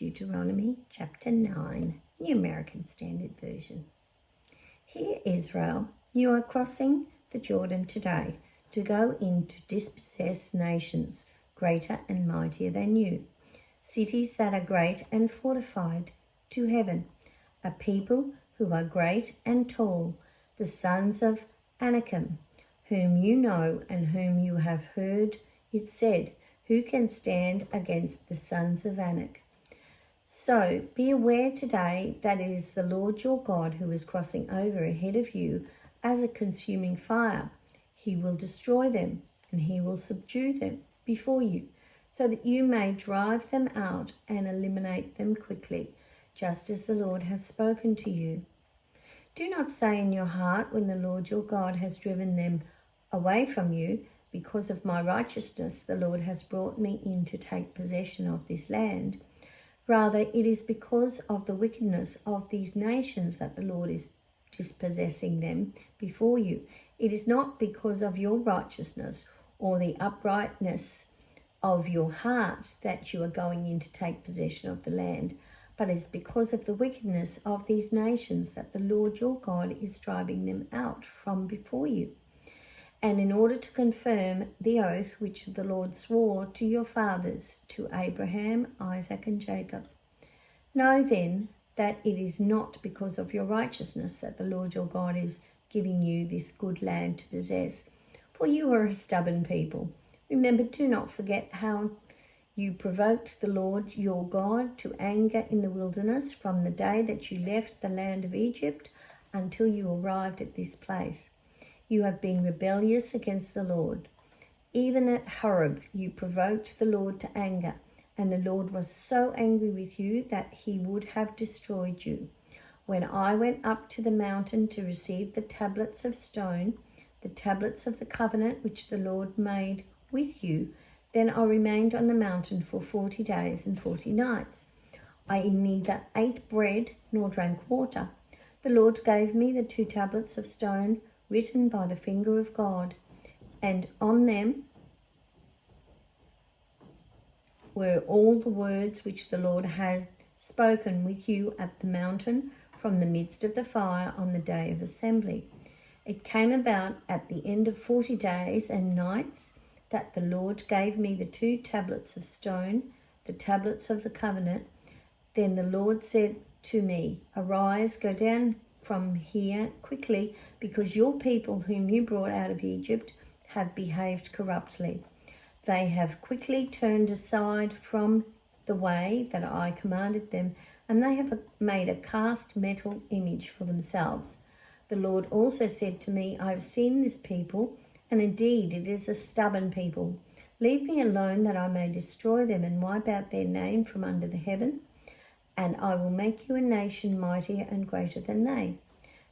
Deuteronomy chapter 9, New American Standard Version. Hear, Israel, you are crossing the Jordan today to go in to dispossess nations greater and mightier than you, cities that are great and fortified to heaven, a people who are great and tall, the sons of Anakim, whom you know and whom you have heard it said, who can stand against the sons of Anak? So be aware today that it is the Lord your God who is crossing over ahead of you as a consuming fire. He will destroy them and he will subdue them before you, so that you may drive them out and eliminate them quickly, just as the Lord has spoken to you. Do not say in your heart when the Lord your God has driven them away from you, because of my righteousness the Lord has brought me in to take possession of this land. Rather, it is because of the wickedness of these nations that the Lord is dispossessing them before you. It is not because of your righteousness or the uprightness of your heart that you are going in to take possession of the land, but it is because of the wickedness of these nations that the Lord your God is driving them out from before you. And in order to confirm the oath which the Lord swore to your fathers, to Abraham, Isaac, and Jacob. Know then that it is not because of your righteousness that the Lord your God is giving you this good land to possess, for you are a stubborn people. Remember, do not forget how you provoked the Lord your God to anger in the wilderness from the day that you left the land of Egypt until you arrived at this place. You have been rebellious against the Lord. Even at Horeb you provoked the Lord to anger, and the Lord was so angry with you that he would have destroyed you. When I went up to the mountain to receive the tablets of stone, the tablets of the covenant which the Lord made with you, then I remained on the mountain for 40 days and 40 nights. I neither ate bread nor drank water. The Lord gave me the 2 tablets of stone written by the finger of God, and on them were all the words which the Lord had spoken with you at the mountain from the midst of the fire on the day of assembly. It came about at the end of 40 days and nights that the Lord gave me the 2 tablets of stone, the tablets of the covenant. Then the Lord said to me, Arise, go down from here quickly, because your people whom you brought out of Egypt have behaved corruptly. They have quickly turned aside from the way that I commanded them, and they have made a cast metal image for themselves. The Lord also said to me, I have seen this people, and indeed it is a stubborn people. Leave me alone that I may destroy them and wipe out their name from under the heaven, and I will make you a nation mightier and greater than they.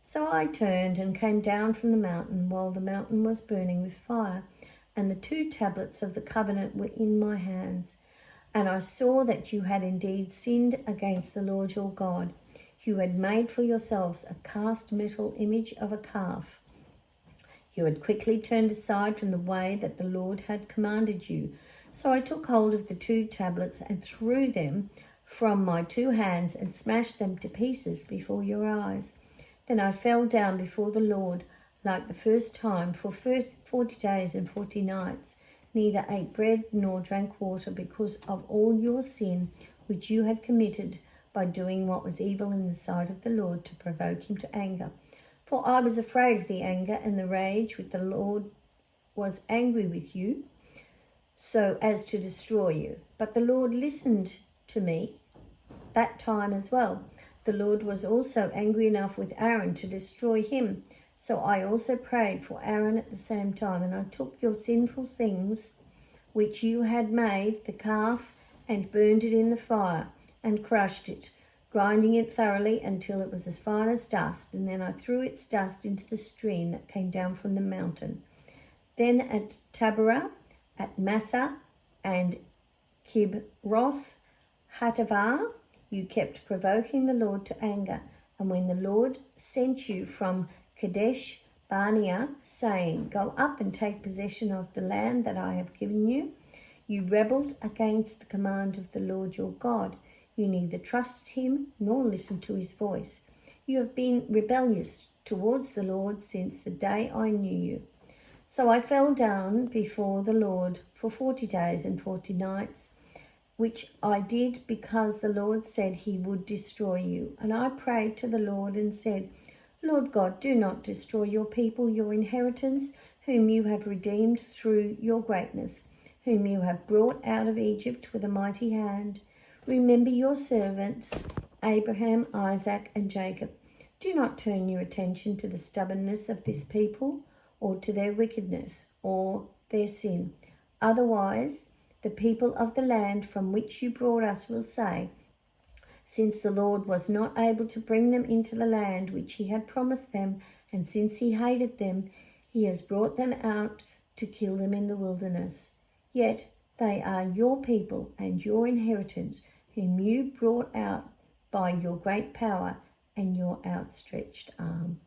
So I turned and came down from the mountain while the mountain was burning with fire, and the 2 tablets of the covenant were in my hands. And I saw that you had indeed sinned against the Lord your God. You had made for yourselves a cast metal image of a calf. You had quickly turned aside from the way that the Lord had commanded you. So I took hold of the 2 tablets and threw them from my 2 hands and smashed them to pieces before your eyes. Then I fell down before the Lord like the first time for 40 days and 40 nights, neither ate bread nor drank water, because of all your sin which you had committed by doing what was evil in the sight of the Lord to provoke him to anger. For I was afraid of the anger and the rage with the Lord was angry with you, so as to destroy you. But the Lord listened to me that time as well. The Lord was also angry enough with Aaron to destroy him. So I also prayed for Aaron at the same time, and I took your sinful things which you had made, the calf, and burned it in the fire, and crushed it, grinding it thoroughly until it was as fine as dust, and then I threw its dust into the stream that came down from the mountain. Then at Taberah, at Massa, and Kibroth Hattaavah, you kept provoking the Lord to anger. And when the Lord sent you from Kadesh Barnea, saying, Go up and take possession of the land that I have given you, you rebelled against the command of the Lord your God. You neither trusted him nor listened to his voice. You have been rebellious towards the Lord since the day I knew you. So I fell down before the Lord for 40 days and 40 nights, which I did because the Lord said he would destroy you. And I prayed to the Lord and said, Lord God, do not destroy your people, your inheritance, whom you have redeemed through your greatness, whom you have brought out of Egypt with a mighty hand. Remember your servants, Abraham, Isaac, and Jacob. Do not turn your attention to the stubbornness of this people, or to their wickedness, or their sin. Otherwise, the people of the land from which you brought us will say, since the Lord was not able to bring them into the land which he had promised them, and since he hated them, he has brought them out to kill them in the wilderness. Yet they are your people and your inheritance, whom you brought out by your great power and your outstretched arm.